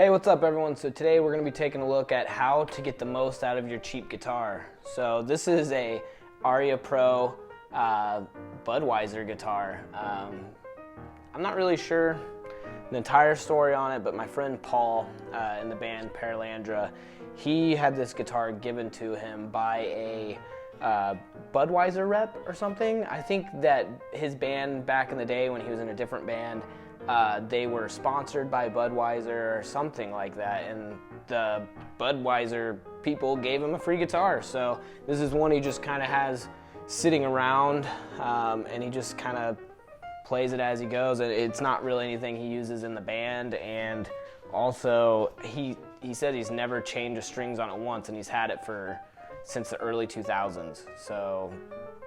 Hey, what's up everyone? So today we're going to be taking a look at how to get the most out of your cheap guitar. So this is a Aria Pro Budweiser guitar. I'm not really sure the entire story on it, but my friend Paul in the band Paralandra, he had this guitar given to him by a Budweiser rep or something. I think that his band back in the day when he was in a different band, they were sponsored by Budweiser or something like that, and the Budweiser people gave him a free guitar. So this is one he just kind of has sitting around, and he just kind of plays it as he goes. It's not really anything he uses in the band, and also he said he's never changed the strings on it once, and he's had it since the early 2000s. So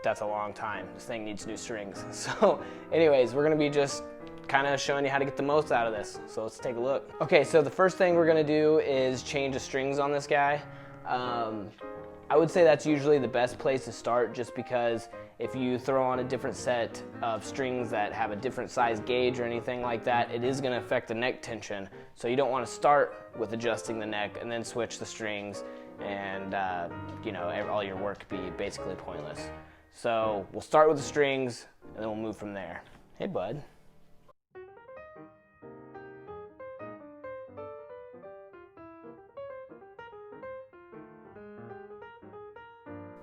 that's a long time. This thing needs new strings. So anyways, we're gonna be just kind of showing you how to get the most out of this. So let's take a look. Okay, so the first thing we're gonna do is change the strings on this guy. I would say that's usually the best place to start, just because if you throw on a different set of strings that have a different size gauge or anything like that, it is gonna affect the neck tension. So you don't wanna start with adjusting the neck and then switch the strings, and all your work be basically pointless. So we'll start with the strings and then we'll move from there. Hey bud.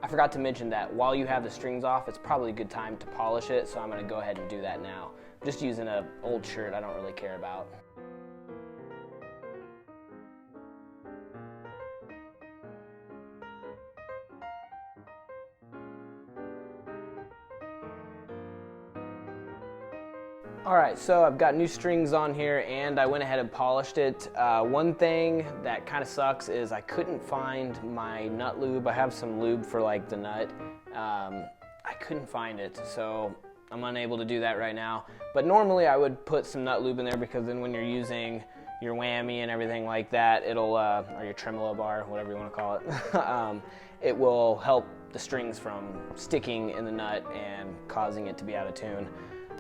I forgot to mention that while you have the strings off, it's probably a good time to polish it, so I'm going to go ahead and do that now. I'm just using an old shirt I don't really care about. Alright, so I've got new strings on here and I went ahead and polished it. One thing that kind of sucks is I couldn't find my nut lube. I have some lube for like the nut. I couldn't find it, so I'm unable to do that right now. But normally I would put some nut lube in there, because then when you're using your whammy and everything like that, it'll, or your tremolo bar, whatever you want to call it, it will help the strings from sticking in the nut and causing it to be out of tune.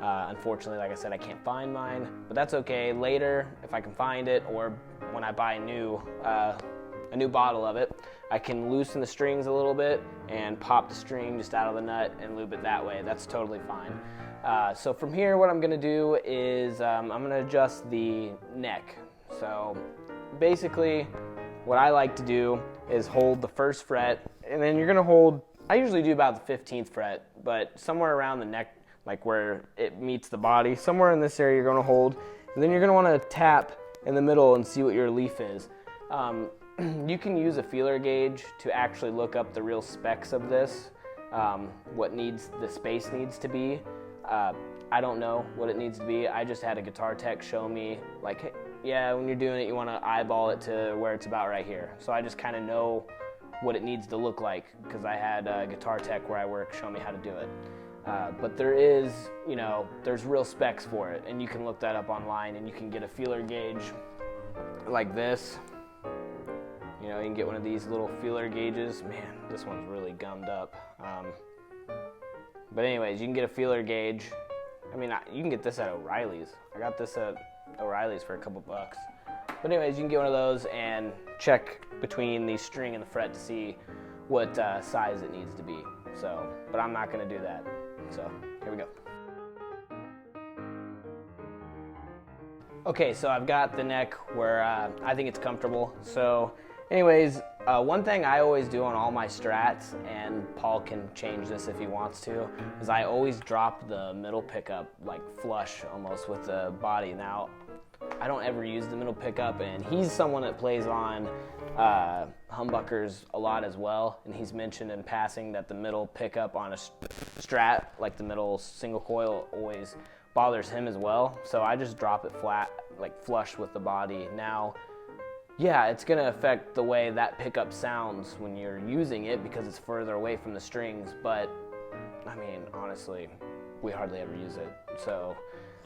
Unfortunately, like I said, I can't find mine, but that's okay. Later, if I can find it, or when I buy a new bottle of it, I can loosen the strings a little bit and pop the string just out of the nut and lube it that way. That's totally fine. So from here, what I'm gonna do is I'm gonna adjust the neck. So basically, what I like to do is hold the first fret, and then you're gonna hold, I usually do about the 15th fret, but somewhere around the neck, like where it meets the body, somewhere in this area you're gonna hold, and then you're gonna wanna tap in the middle and see what your leaf is. You can use a feeler gauge to actually look up the real specs of this, what the space needs to be. I don't know what it needs to be. I just had a guitar tech show me, like, hey, yeah, when you're doing it, you wanna eyeball it to where it's about right here. So I just kinda know what it needs to look like, because I had a guitar tech where I work show me how to do it. But there is, there's real specs for it, and you can look that up online, and you can get a feeler gauge like this. You can get one of these little feeler gauges. Man, this one's really gummed up. But anyways, you can get a feeler gauge. I mean, you can get this at O'Reilly's. I got this at O'Reilly's for a couple bucks. But anyways, you can get one of those and check between the string and the fret to see what size it needs to be. So, but I'm not gonna do that. So, here we go. Okay, so I've got the neck where I think it's comfortable. So, anyways, one thing I always do on all my Strats, and Paul can change this if he wants to, is I always drop the middle pickup like flush almost with the body. Now, I don't ever use the middle pickup, and he's someone that plays on humbuckers a lot as well, and he's mentioned in passing that the middle pickup on a Strat, like the middle single coil, always bothers him as well. So I just drop it flat, like flush with the body. Now, yeah, it's gonna affect the way that pickup sounds when you're using it, because it's further away from the strings, but I mean, honestly, we hardly ever use it. So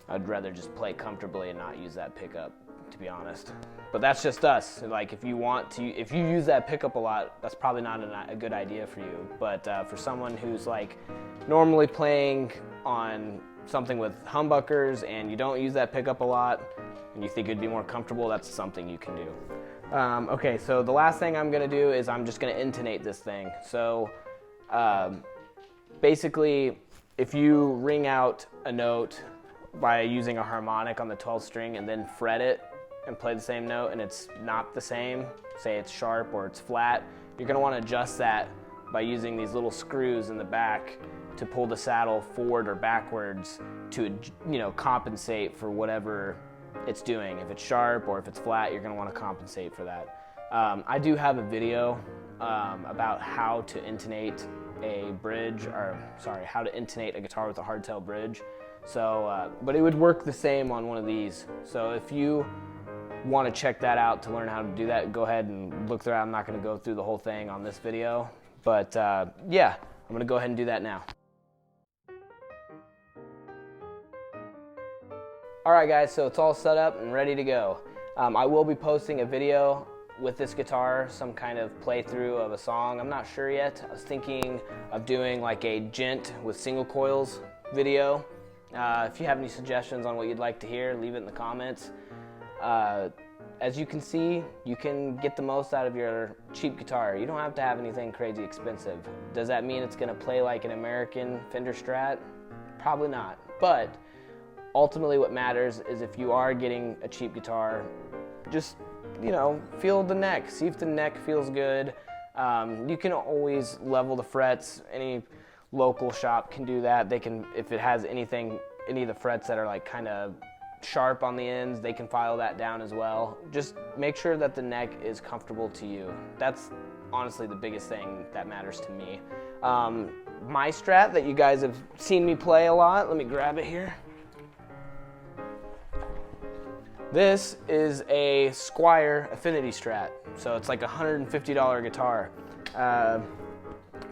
I'd rather just play comfortably and not use that pickup, to be honest. But that's just us. Like, if you use that pickup a lot, that's probably not a good idea for you. But for someone who's like normally playing on something with humbuckers and you don't use that pickup a lot, and you think it'd be more comfortable, that's something you can do. Okay, so the last thing I'm gonna do is I'm just gonna intonate this thing. So basically, if you ring out a note by using a harmonic on the 12th string and then fret it and play the same note and it's not the same, say it's sharp or it's flat, you're gonna wanna adjust that by using these little screws in the back to pull the saddle forward or backwards to, you know, compensate for whatever it's doing. If it's sharp or if it's flat, you're gonna wanna compensate for that. I do have a video about how to intonate a bridge, or sorry, how to intonate a guitar with a hardtail bridge. So, but it would work the same on one of these. So if you want to check that out to learn how to do that, go ahead and look through it. I'm not going to go through the whole thing on this video, but yeah, I'm going to go ahead and do that now. Alright guys, so it's all set up and ready to go. I will be posting a video with this guitar, some kind of playthrough of a song. I'm not sure yet. I was thinking of doing like a gent with single coils video. If you have any suggestions on what you'd like to hear, leave it in the comments. As you can see, you can get the most out of your cheap guitar. You don't have to have anything crazy expensive. Does that mean it's going to play like an American Fender Strat? Probably not. But ultimately what matters is if you are getting a cheap guitar, just, you know, feel the neck. See if the neck feels good. You can always level the frets. Any local shop can do that. They can, if it has any of the frets that are like kind of sharp on the ends, they can file that down as well. Just make sure that the neck is comfortable to you. That's honestly the biggest thing that matters to me. My Strat that you guys have seen me play a lot, let me grab it here. This is a Squier Affinity Strat, so it's like a $150 guitar.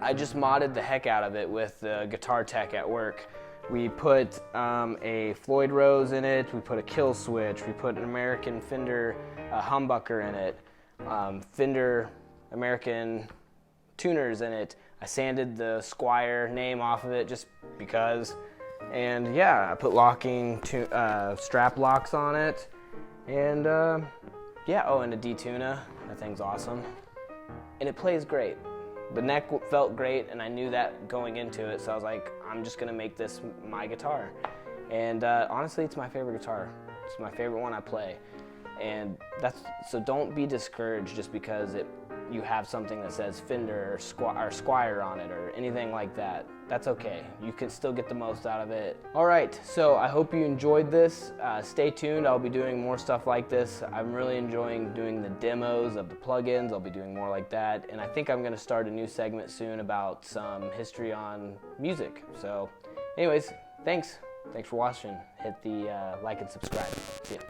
I just modded the heck out of it with the guitar tech at work. We put a Floyd Rose in it, we put a kill switch, we put an American Fender humbucker in it, Fender American tuners in it. I sanded the Squier name off of it just because. And yeah, I put locking strap locks on it. And yeah, oh, and a D-Tuna. That thing's awesome. And it plays great. The neck felt great, and I knew that going into it, so I was like, I'm just gonna make this my guitar. And honestly, it's my favorite guitar. It's my favorite one I play. And so don't be discouraged just because you have something that says Fender or Squier on it or anything like that. That's okay. You can still get the most out of it. All right, so I hope you enjoyed this. Stay tuned. I'll be doing more stuff like this. I'm really enjoying doing the demos of the plugins. I'll be doing more like that. And I think I'm gonna start a new segment soon about some history on music. So anyways, thanks. Thanks for watching. Hit the like and subscribe. See ya.